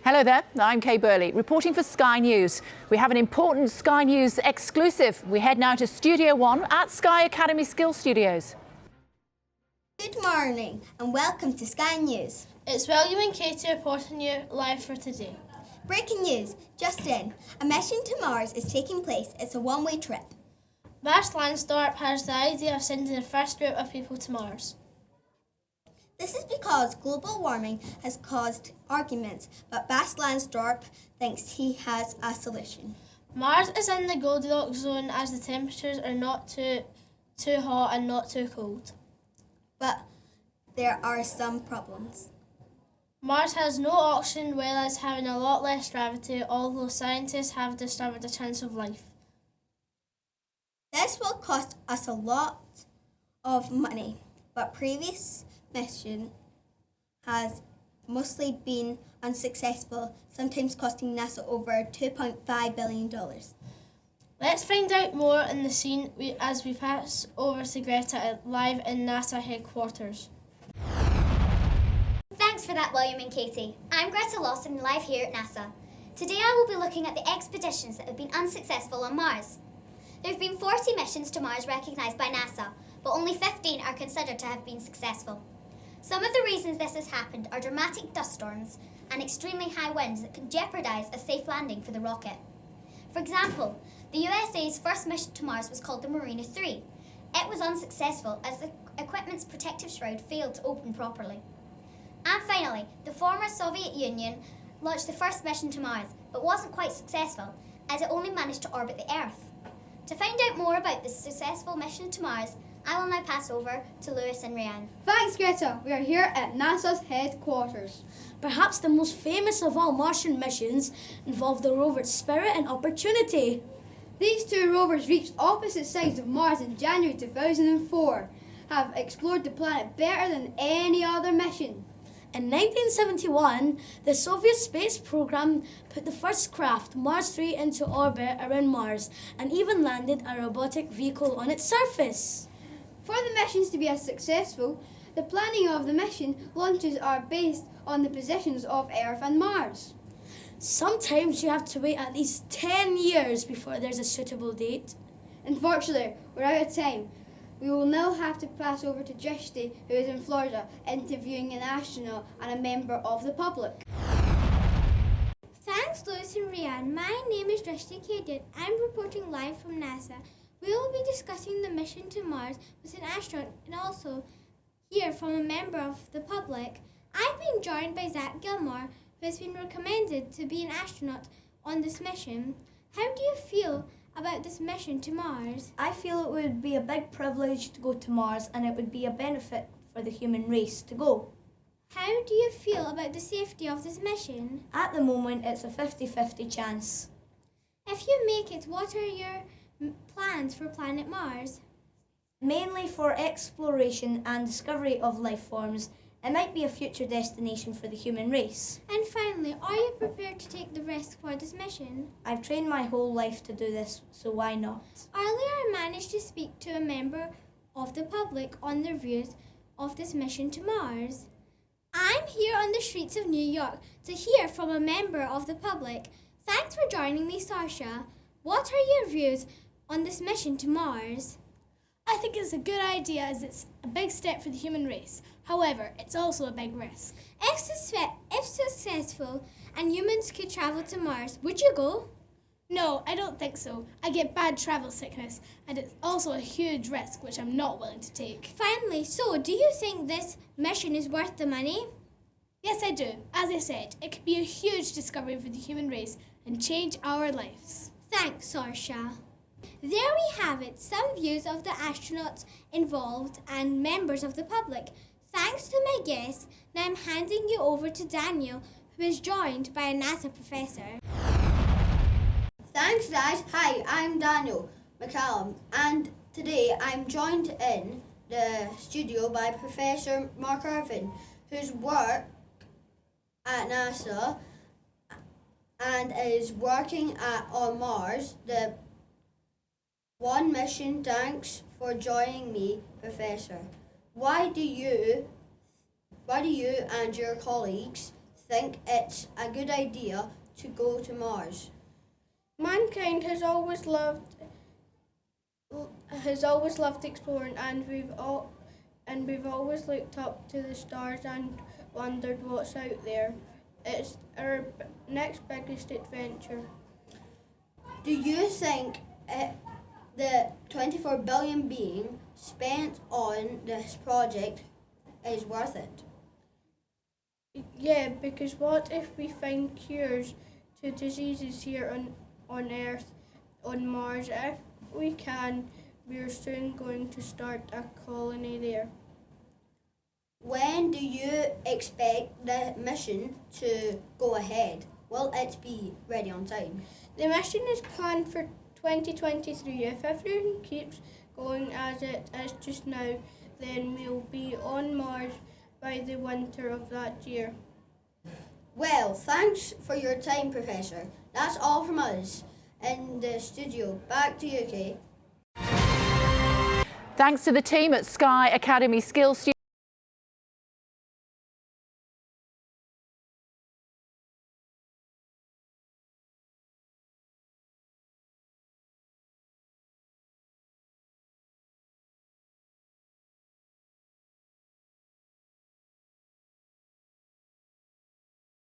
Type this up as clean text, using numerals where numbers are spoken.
Hello there, I'm Kay Burley, reporting for Sky News. We have an important Sky News exclusive. We head now to Studio 1 at Sky Academy Skills Studios. Good morning and welcome to Sky News. It's William and Katie reporting you live for today. Breaking news, just in. A mission to Mars is taking place. It's a one-way trip. Bas Lansdorp has the idea of sending the first group of people to Mars. This is because global warming has caused arguments, but Bas Lansdorp thinks he has a solution. Mars is in the Goldilocks zone as the temperatures are not too hot and not too cold. But there are some problems. Mars has no oxygen, whereas having a lot less gravity, although scientists have discovered a chance of life. This will cost us a lot of money, but previous mission has mostly been unsuccessful, sometimes costing NASA over $2.5 billion. Let's find out more in the scene as we pass over to Greta live in NASA headquarters. Thanks for that, William and Katie. I'm Greta Lawson, live here at NASA. Today I will be looking at the expeditions that have been unsuccessful on Mars. There have been 40 missions to Mars recognised by NASA, but only 15 are considered to have been successful. Some of the reasons this has happened are dramatic dust storms and extremely high winds that could jeopardise a safe landing for the rocket. For example, the USA's first mission to Mars was called the Mariner 3. It was unsuccessful as the equipment's protective shroud failed to open properly. And finally, the former Soviet Union launched the first mission to Mars, but wasn't quite successful as it only managed to orbit the Earth. To find out more about this successful mission to Mars, I will now pass over to Lewis and Rhiannon. Thanks, Greta. We are here at NASA's headquarters. Perhaps the most famous of all Martian missions involved the rovers Spirit and Opportunity. These two rovers reached opposite sides of Mars in January 2004, have explored the planet better than any other mission. In 1971, the Soviet space program put the first craft, Mars 3, into orbit around Mars and even landed a robotic vehicle on its surface. For the missions to be as successful, the planning of the mission launches are based on the positions of Earth and Mars. Sometimes you have to wait at least 10 years before there's a suitable date. Unfortunately, we're out of time. We will now have to pass over to Drishti, who is in Florida, interviewing an astronaut and a member of the public. Thanks, Lewis and Rhiannon. My name is Drishti Kadian. I'm reporting live from NASA. We will be discussing the mission to Mars with an astronaut and also hear from a member of the public. I've been joined by Zach Gilmore, who has been recommended to be an astronaut on this mission. How do you feel about this mission to Mars? I feel it would be a big privilege to go to Mars, and it would be a benefit for the human race to go. How do you feel about the safety of this mission? At the moment, it's a 50-50 chance. If you make it, what are your plans for planet Mars? Mainly for exploration and discovery of life forms. It might be a future destination for the human race. And finally, are you prepared to take the risk for this mission? I've trained my whole life to do this, so why not? Earlier, I managed to speak to a member of the public on their views of this mission to Mars. I'm here on the streets of New York to hear from a member of the public. Thanks for joining me, Sarsha. What are your views on this mission to Mars? I think it's a good idea as it's a big step for the human race. However, it's also a big risk. If successful and humans could travel to Mars, would you go? No, I don't think so. I get bad travel sickness, and it's also a huge risk which I'm not willing to take. Finally, so do you think this mission is worth the money? Yes, I do. As I said, it could be a huge discovery for the human race and change our lives. Thanks, Sarsha. There we have it, some views of the astronauts involved and members of the public. Thanks to my guests, now I'm handing you over to Daniel, who is joined by a NASA professor. Thanks, guys. Hi, I'm Daniel McCallum, and today I'm joined in the studio by Professor Mark Irvin, whose work at NASA and is working on Mars, the one mission. Thanks for joining me, Professor. Why do you and your colleagues think it's a good idea to go to Mars? Mankind has always loved exploring, and we've always looked up to the stars and wondered what's out there. It's our next biggest adventure. Do you think the 24 billion being spent on this project is worth it? Yeah, because what if we find cures to diseases here on Earth, on Mars? If we can, we're soon going to start a colony there. When do you expect the mission to go ahead? Will it be ready on time? The mission is planned for 2023. If everything keeps going as it is just now, then we'll be on Mars by the winter of that year. Well, thanks for your time, Professor. That's all from us in the studio. Back to you, Kate. Thanks to the team at Sky Academy Skills Studio.